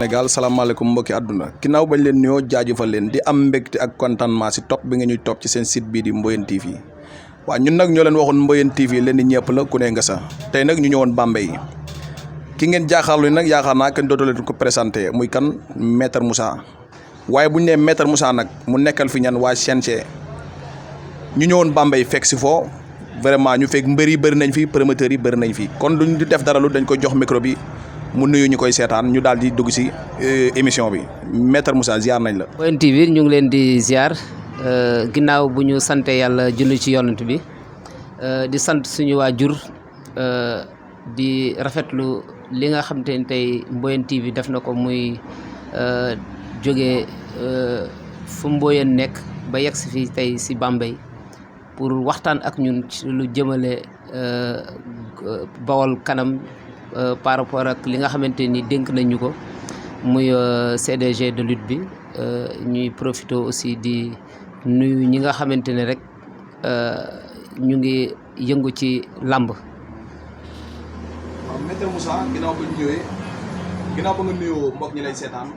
Sénégal salaamaaleykum mbokki àdduna ginnaaw bañ leen nuyoo jaajëfal leen di am mbégte ak contentement si topp bi nga ñuy topp ci seen site bii di Mboyeen TV waaw ñun nag ñoo leen waxoon Mboyeen TV leen di ñëpp la ku ne nga sa tey nag ñu ñëwoon Bambey ki ngeen jaaxaarlu nag yaakaar naa kenn dootoo leen ko présenté muy kan maître Moussa waaye bu ñu nee maître Moussa nag mu nekkal fi ñan waa CNG ñu ñëwoon Bambey fekk si foo vraiment ñu fekk mbër yi bëri nañ fi promoteurs yi bëri nañ fi kon duñ di def dara lu dañ koy jox micro bi mu nuyu ñu koy seetaan ñu daal di dugg si émission bi maître Moussa ziar nañ la. Mboyeen TV ñu ngi leen di ziar ginnaaw bu ñu sante yàlla julli ci yonent bi di sant suñu waajur di rafetlu li nga xam te ne tey Mboyeen TV def na ko muy jóge fu Mboyeen nekk ba yegg si fii tey si Bambey pour waxtaan ak ñun ci lu jëmale Bawol kanam. Par rapport ak li nga xamante ni dénk nañu ko muy CDG de lutte bi ñuy profité aussi di nuyu ñi nga xamante ne rek ñu ngi yëngu ci làmb. waaw maître Moussa ginnaaw ba ñu ñëwee ginnaaw ba nga nuyoo mbokk ñi lay seetaan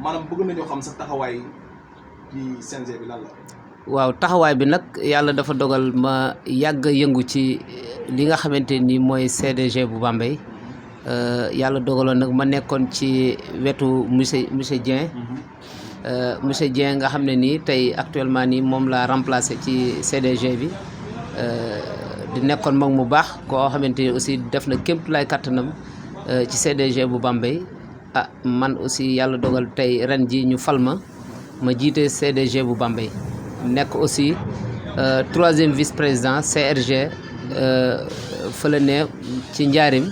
maanaam bëgg nañoo xam sa taxawaay ci CNG bi lan la. waaw taxawaay bi nag yàlla dafa dogal ma yàgg yëngu ci li nga xamante ni mooy CDG bu Bambey yàlla dogaloon nag ma nekkoon ci wetu monsieur Dieng monsieur Dieng nga xam ne nii tey actuellement nii moom laa remplacé ci CDG bi di nekkoon mag mu baax koo xamante ni aussi def na képp lay kattanam ci CDG bu Bambey man aussi yàlla dogal tey ren ji ñu fal ma jiite CDG bu Bambey nekk aussi troisième vice-président CRG fële ne ci njaarim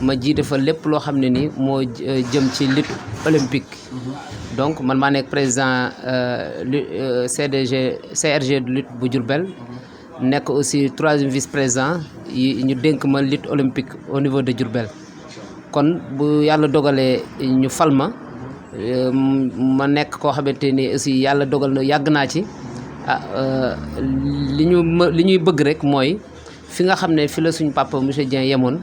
ma jiite fa lépp loo xam ne ni moo jëm ci lutte olympique donc man maa nekk président CRG de lutte bu Diourbel nekk aussi troisième vice-président yi ñu dénk ma lutte olympique au niveau de Diourbel kon bu yàlla dogalee ñu fal ma nekk koo xamante ni aussi yàlla dogal na yàgg naa ci li ñuy bëgg rek mooy fi nga xam ne fi la suñu papa monsieur Dieng yemoon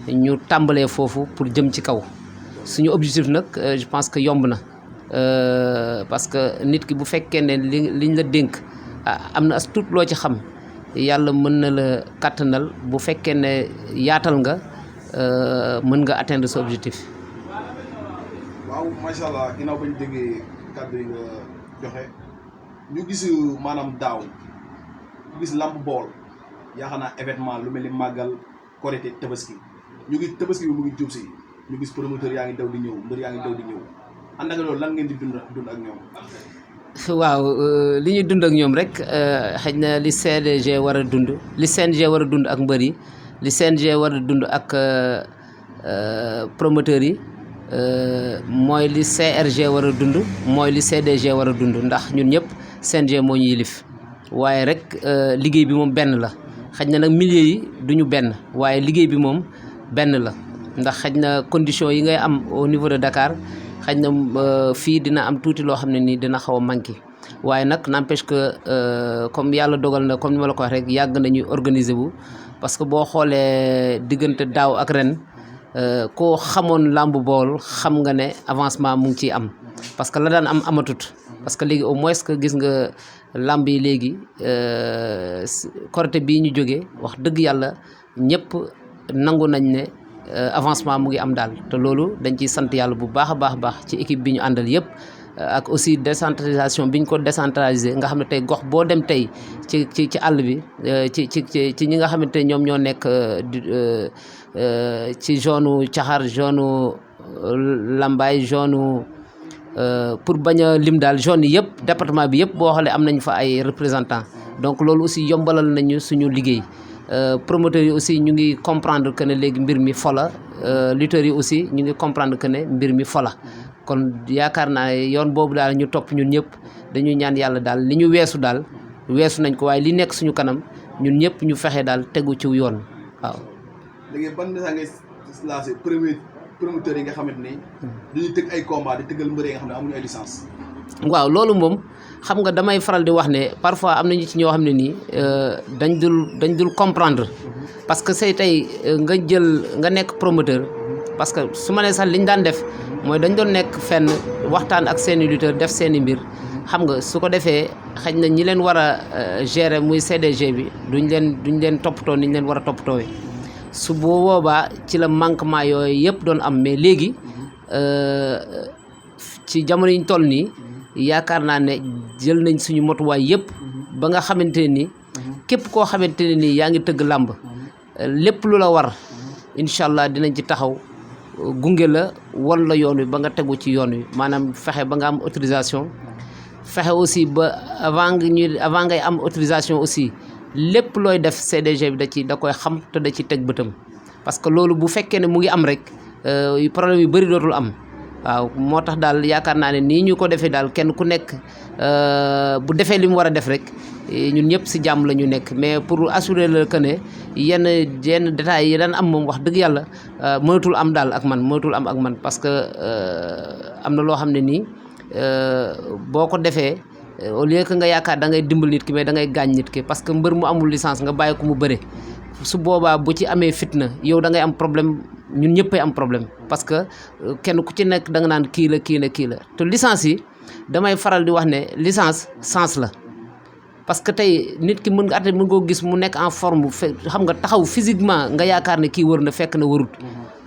ñu tàmbalee foofu pour jëm ci kaw suñu objectif nag je pense que yomb na parce que nit ki bu fekkee ne liñ la dénk am na as tuut loo ci xam yàlla mën na la kàttanal bu fekkee ne yaatal nga mën nga atteindre sa objectif. waaw macha allah ginnaaw ba ñu déggee kàddu yi nga joxe. ñu gis maanaam daaw ñu gis lamb bool yaakaar naa événement lu mel ni màggal Korité tabaski ñu gis tabaski bi mu ngi jub si ñu gis promoteur yaa ngi daw di ñëw mbër yaa ngi daw di ñëw ànd ak loolu lan ngeen di dund ak ñoom. waaw li ñuy dund ak ñoom rek xëy na li CDG war a dund li CNG war a dund ak mbër yi li CNG war a dund ak promoteurs yi. mooy li CRG war a dund mooy li CDG war a dund ndax ñun ñëpp CNG moo ñu yilif waaye rek liggéey bi moom benn la xëy na nag milieu yi duñu benn waaye liggéey bi moom benn la ndax xëy na condition yi ngay am au niveau de Dakar xëy na fii dina am tuuti loo xam ne nii dina xaw a manqué waaye nag n'empêche que comme yàlla dogal na comme ni ma la ko wax rek yàgg nañuy organiser wu parce que boo xoolee diggante daaw ak ren koo xamoon làmb bool xam nga ne avancement mu ngi ciy am parce que la daan am amatut parce que léegi au moins que gis nga làmb yi léegi Korité bii ñu jógee wax dëgg yàlla ñëpp nangu nañ ne avancement mu ngi am daal te loolu dañ ciy sant yàlla bu baax a baax ci équipe bi ñu àndal yëpp ak aussi décentralisation bi ñu ko décentralisé nga xam ne tey gox boo dem tey ci àll bi ci ñi nga xamante ne ñoom ñoo nekk ci zone Caxar zone Lambaye zone pour bañ a lim daal zone yi yëpp département bi yëpp boo xoolee am nañ fa ay représentants donc loolu aussi yombalal nañu suñu liggéey promoteurs yi aussi ñu ngi comprendre que ne léegi mbir mi fola lutteurs yi aussi ñu ngi comprendre que ne mbir mi fola kon yaakaar naa yoon boobu daal ñu topp ñun ñëpp dañuy ñaan yàlla daal li ñu weesu daal weesu nañ ko waaye li nekk suñu kanam ñun ñëpp ñu fexe daal tegu ci yoon waaw. léegi ban message ngay lancé promoteurs yi nga xamante ni dañuy tëgg ay combat di tëggal mbër yi nga xam ne amuñu ay licence. waaw loolu moom xam nga damay faral di wax ne parfois am nañu ci ñoo xam ne nii dañ dul comprendre parce que say tey nga nekk promoteur parce que su ma nee sax liñ daan def mooy dañ doon nekk fenn waxtaan ak seeni lutteur def seeni mbir xam nga su ko defee xëy na ñi leen war a gérer muy CDG bi duñ leen toppatoo ni ñu leen war a toppatoowee su boobaa ci la manquement yooyu yëpp doon am mais léegi ci jamono yi ñu toll nii yaakaar naa ne jël nañ suñu motuwaay yëpp ba nga xamante ne ni képp koo xamante ne nii yaa ngi tëgg làmb lépp lu la war incha allah dinañ ci taxaw gunge la won la yoon wi ba nga tegu ci yoon wi maanaam fexe ba nga am autorisation fexe aussi ba avant ngay am autorisation aussi lépp looy def CDG bi da koy xam te da ci teg bëtam parce que loolu bu fekkee ne mu ngi am rek problème yu bëri dootul am waaw moo tax daal yaakaar naa ne nii ñu ko defee daal kenn ku nekk bu defee li mu war a def rek ñun ñëpp si jàmm la ñu nekk mais pour assurer la que ne yenn détails yi daan am moom wax dëgg yàlla mënatul am daal ak man parce que am na loo xam ne nii boo ko defee au lieu que nga yaakaar da ngay dimbal nit ki mais da ngay gaañ nit ki parce que mbër mu amul licence nga bàyyi ko mu bëre su boobaa bu ci amee fitna yow da ngay am problème ñun ñëppay am problème parce que kenn ku ci nekk da nga naan kii la te licence yi damay faral di wax ne licence sens la parce que tey nit ki mën nga koo gis mu nekk en forme xam nga taxaw physiquement nga yaakaar ne kii wër na fekk na warut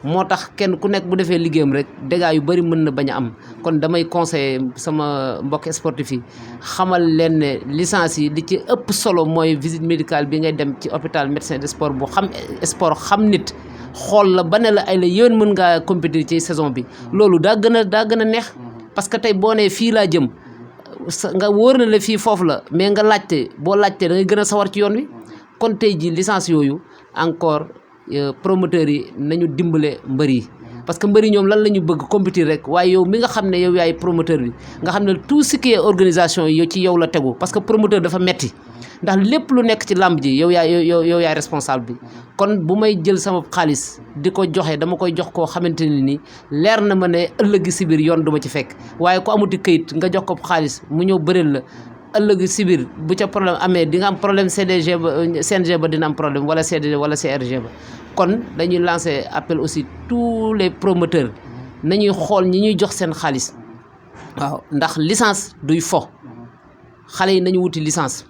moo tax kenn ku nekk bu defee liggéeyam rek dégâts yu bëri mën na bañ a am kon damay conseiller sama mbokk sportif yi xamal leen ne licence yi li ci ëpp solo mooy visite médicale bi ngay dem ci hôpital médecin de sport bu xam sport xam nit xool la ba ne la ay la yéen mën ngaa compétir ci saison bi loolu daa gën a neex parce que tey boo nee fii laa jëm nga wóor na la fii foofu la mais nga laajte boo laajte da ngay gën a sawar ci yoon wi kon tey ji licence yooyu encore promoteurs yi nañu dimbale mbër yi parce que mbër yi ñoom lan la ñu bëgg compétir rek waaye yow mi nga xam ne yow yaay promoteur bi nga xam ne tout ce qui est organisation yi ci yow la tegu parce que promoteur dafa metti ndax lépp lu nekk ci làmb ji yow yaay responsable bi kon bu may jël sama xaalis di ko joxe dama koy jox koo xamante ne ni leer na ma ne ëllëg si biir yoon duma ci fekk waaye ku amuti këyit nga jox ko xaalis mu ñëw bëreel la ëllëg si biir bu ca problème amee di nga am problème CNG ba dina am problème wala CDG wala CRG ba kon dañuy lancer appel aussi tous les promoteurs nañuy xool ñi ñuy jox seen xaalis waaw ndax licence duy fo xale yi nañu wuti licence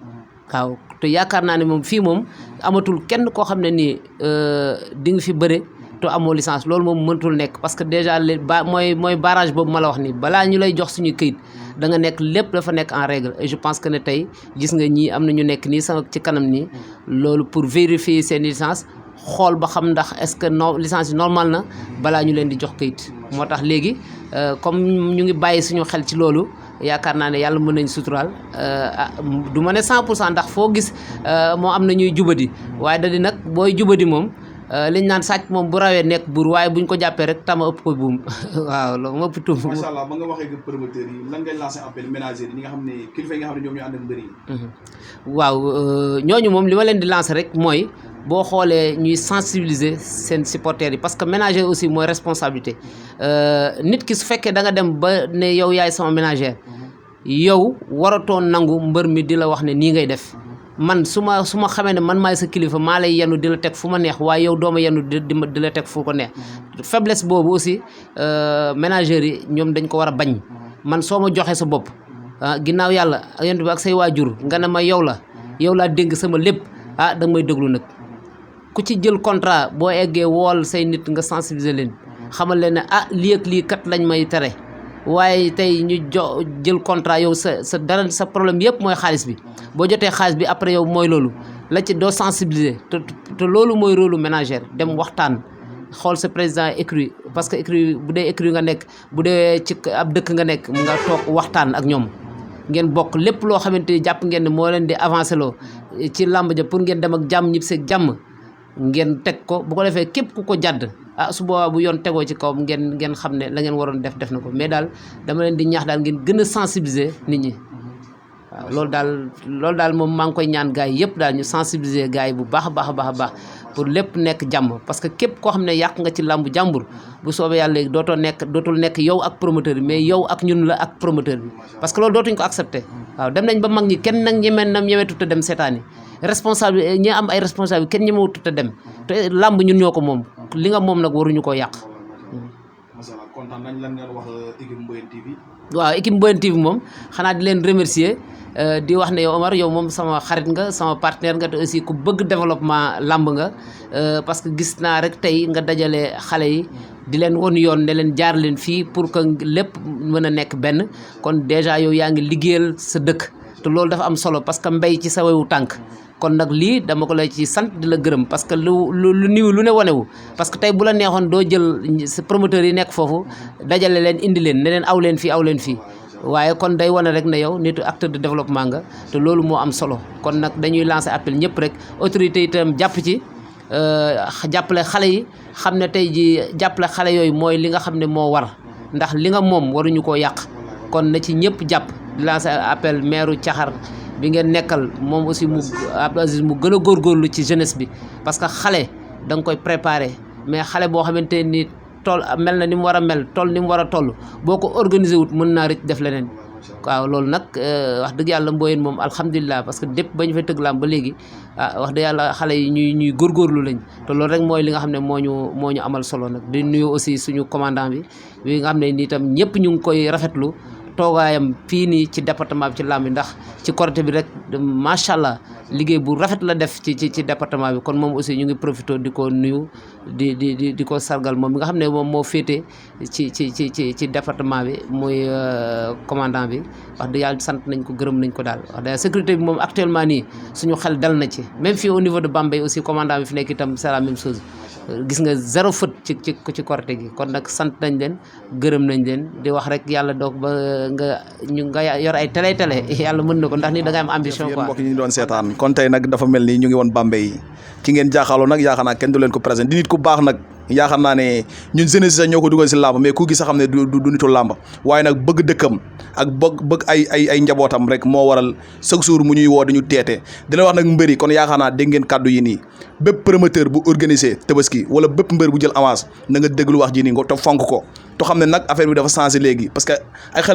waaw te yaakaar naa ne moom fii moom amatul kenn koo xam ne nii di nga fi bëre te amoo licence loolu moom mënatul nekk parce que déjà mooy barrage boobu ma la wax nii balaa ñu lay jox suñu këyit da nga nekk lépp dafa nekk en règle et je pense que ne tey gis nga ñii am na ñu nekk nii sama ci kanam nii loolu pour vérifier seen licence xool ba xam ndax est-ce que licence yi normal na balaa ñu leen di jox këyit moo tax léegi comme ñu ngi bàyyi suñu xel ci loolu yaakaar naa ne yàlla mën nañ suturaal du ma ne 100% ndax foo gis moo am na ñuy jubadi waaye da di nag booy jubadi moom liñ naan sàcc moom bu rawee nekk buur waaye buñ ko jàppee rek tama ëpp ko buum waaw loolu ma ëpp tuum. macha allah ba nga waxee que promoteurs yi lan ngay lancer appel ménagères yi ñi nga xam ne kilifa yi nga xam ne ñoom ñoo ànd ak mbër yi. waaw ñooñu moom li ma leen di lancer rek mooy boo xoolee ñuy sensibiliser seen supporters yi parce que ménager aussi mooy responsabilité nit ki su fekkee da nga dem ba ne yow yaay sama ménagère yow waratoo nangu mbër mi di la wax ne nii ngay def. man su ma xamee ne man maay sa kilifa maa lay yenu di la teg fu ma neex waaye yow dooma yenu di la teg fu ko neex faiblesse boobu aussi ménageurs yi ñoom dañ ko war a bañ man soo ma joxee sa bopp ginnaaw yàlla yent bi ak say waajur nga ne ma yow laa dénk sama lépp da nga may déglu nag ku ci jël contrat boo eggee wool say nit nga sensibiliser leen xamal leen ne lii ak lii kat lañ may tere waaye tey ñu jël contrat yow sa dara sa problème yëpp mooy xaalis bi boo jotee xaalis bi après yow mooy loolu la ci doo sensibiliser te loolu mooy rôle ménagère dem waxtaan xool sa président écurie parce que écurie bu dee écurie nga nekk bu dee ci ab dëkk nga nekk nga toog waxtaan ak ñoom ngeen bokk lépp loo xamante ni jàpp ngeen ne moo leen di avancer loo ci làmb ja pour ngeen dem ak jàmm ñib seeg jàmm ngeen teg ko bu ko defee képp ku ko jàdd su boobaa bu yoon tegoo ci kawam ngeen xam ne la ngeen waroon def na ko mais daal dama leen di ñaax daal ngeen gën a sensibiliser nit ñi waaw loolu daal moom maa ngi koy ñaan gars yi yëpp daal ñu sensibiliser gars yi bu baax a baax pour lépp nekk jàmm parce que képp koo xam ne yàq nga ci làmbu jàmbur bu soobee yàlla léegi dootul nekk yow ak promoteur bi mais yow ak ñun la ak promoteur bi parce que loolu dootuñ ko accepté waaw dem nañ ba mag ñi kenn nag ñemeetut a dem seetaani responsable ñi am ay responsable kenn ñemewutut a dem te làmb ñun ñoo ko moom li nga moom nag waruñu koo yàq kontaan nañ lan ngeen wax équipe Mboyeen TV. waaw équipe Mboyeen TV moom xanaa di leen remercier di wax ne yow Omar yow moom sama xarit nga sama partenaire nga te aussi ku bëgg développement làmb nga parce que gis naa rek tey nga dajale xale yi di leen won yoon ne leen jaar leen fii pour que lépp mën a nekk benn kon déjà yow yaa ngi liggéeyal sa dëkk te loolu dafa am solo parce que mbéy ci sa wewu tànk kon nag lii dama ko lay ci sant di la gërëm parce que lu niw lu ne wanewu parce que tey bu la neexoon doo jël sa promoteurs yi nekk foofu dajale leen indi leen ne leen aw leen fii waaye kon day wane rek ne yow nitu acteur de développement nga te loolu moo am solo kon nag dañuy lancer appel ñëpp rek autorité itam jàpp ci jàppale xale yi xam ne tey ji jàppale xale yooyu mooy li nga xam ne moo war ndax li nga moom waruñu koo yàq kon na ci ñëpp jàpp di lancer appel maire Caxar bi ngeen nekkal moom aussi mu Abdou Aziz mu gën a góorgóorlu ci jeunesse bi parce que xale da nga koy préparer mais xale boo xamante ni toll mel na ni mu war a mel toll ni mu war a toll boo ko organiser wut mën naa rëcc def leneen waaw loolu nag wax dëgg yàlla Mboyeen moom alhamdulilah parce que dépp ba ñu fay tëgg laam ba léegi wax dëgg yàlla xale yi ñuy góorgóorlu lañ te loolu rek mooy li nga xam ne moo ñu amal solo nag di nuyu aussi suñu commandant bi nga xam ne nii tam ñëpp ñu ngi koy rafetlu toogaayam fii nii ci département bi ci làmb bi ndax ci Korité bi rek macha allah liggéey bu rafet la def ci département bi kon moom aussi ñu ngi profité di ko nuyu di ko sargal moom mi nga xam ne moom moo féete ci département bi muy commandant bi wax dëgg yàlla sant nañ ko gërëm nañ ko daal wax dëgg sécurité bi moom actuellement nii suñu xel dal na ci même fii au niveau de Bambey aussi commandant bi fi nekk itam c'est la même chose gis nga zéro faute ci Korité gi kon nag sant nañ leen gërëm nañ leen di wax rek yàlla doog ba nga yor ay télé yàlla mën na ko ndax ni da nga am ambition quoi. mbokk yi ñu doon seetaan kon tey nag dafa mel ni ñu ngi woon Bambey ki ngeen jaaxaaloo nag yaakaar naa kenn du leen ko présenté di nit ku baax nag yaakaar naa ne ñun jeunesse sax ñoo ko dugal si làmb mais ku gis a xam ne du nitu làmb waaye nag bëgg dëkkam ak bëgg ay njabootam rek moo waral chaque jour mu ñuy woo di ñu teete dina wax nag mbëri kon yaakaar naa dégg ngeen kàddu yi nii bépp promoteur bu organisé Tabaski wala bépp mbër bu jël avance na nga déglu wax ji nii nga te fonk ko te xam ne nag affaire bi dafa changé léegi parce que ay xel